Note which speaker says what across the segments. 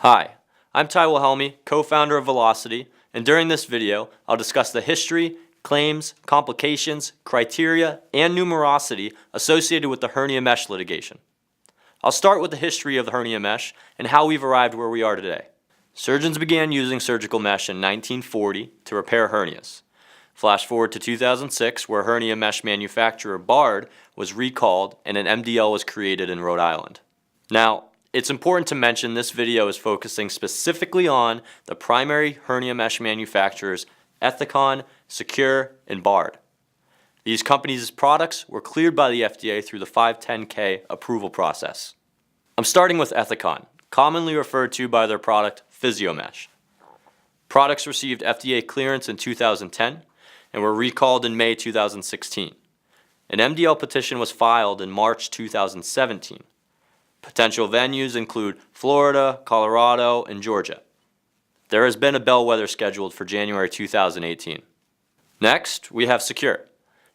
Speaker 1: Hi, I'm Ty Wilhelmi, co-founder of Velocity, and during this video, I'll discuss the history, claims, complications, criteria, and numerosity associated with the hernia mesh litigation. I'll start with the history of the hernia mesh and how we've arrived where we are today. Surgeons began using surgical mesh in 1940 to repair hernias. Flash forward to 2006, where hernia mesh manufacturer Bard was recalled and an MDL was created in Rhode Island. Now, it's important to mention this video is focusing specifically on the primary hernia mesh manufacturers Ethicon, Secure, and Bard. These companies' products were cleared by the FDA through the 510(k) approval process. I'm starting with Ethicon, commonly referred to by their product PhysioMesh. Products received FDA clearance in 2010 and were recalled in May 2016. An MDL petition was filed in March 2017. Potential venues include Florida, Colorado, and Georgia. There has been a bellwether scheduled for January 2018. Next, we have Secure.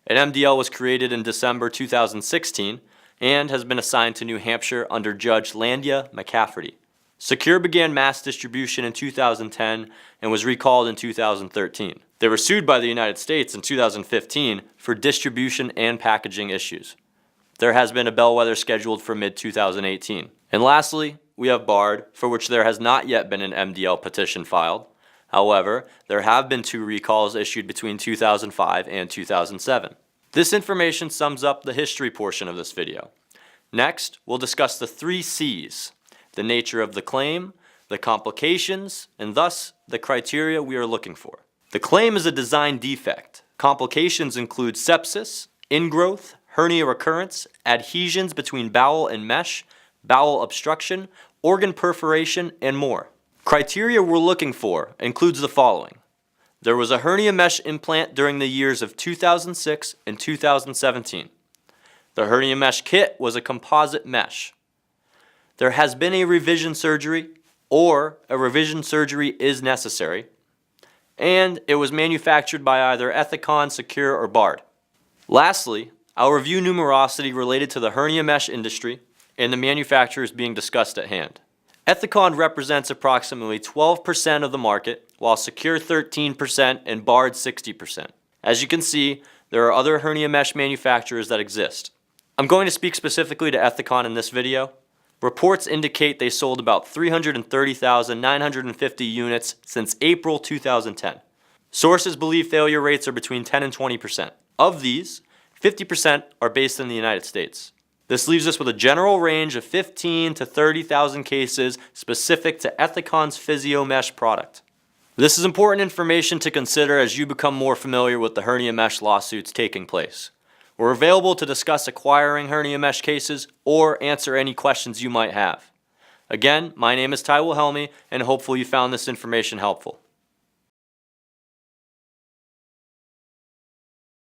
Speaker 1: An MDL was created in December 2016 and has been assigned to New Hampshire under Judge Landia McCafferty. Secure began mass distribution in 2010 and was recalled in 2013. They were sued by the United States in 2015 for distribution and packaging issues. There has been a bellwether scheduled for mid-2018. And lastly, we have Bard, for which there has not yet been an MDL petition filed. However, there have been 2 recalls issued between 2005 and 2007. This information sums up the history portion of this video. Next, we'll discuss the 3 C's: the nature of the claim, the complications, and thus the criteria we are looking for. The claim is a design defect. Complications include sepsis, ingrowth, hernia recurrence, adhesions between bowel and mesh, bowel obstruction, organ perforation, and more. Criteria we're looking for includes the following. There was a hernia mesh implant during the years of 2006 and 2017. The hernia mesh kit was a composite mesh. There has been a revision surgery, or a revision surgery is necessary, and it was manufactured by either Ethicon, Secure, or Bard. Lastly, I'll review numerosity related to the hernia mesh industry and the manufacturers being discussed at hand. Ethicon represents approximately 12% of the market, while Secure 13% and Bard 60%. As you can see, there are other hernia mesh manufacturers that exist. I'm going to speak specifically to Ethicon in this video. Reports indicate they sold about 330,950 units since April 2010. Sources believe failure rates are between 10 and 20%. Of these, 50% are based in the United States. This leaves us with a general range of 15 to 30,000 cases specific to Ethicon's PhysioMesh product. This is important information to consider as you become more familiar with the hernia mesh lawsuits taking place. We're available to discuss acquiring hernia mesh cases or answer any questions you might have. Again, my name is Ty Wilhelmi, and hopefully you found this information helpful.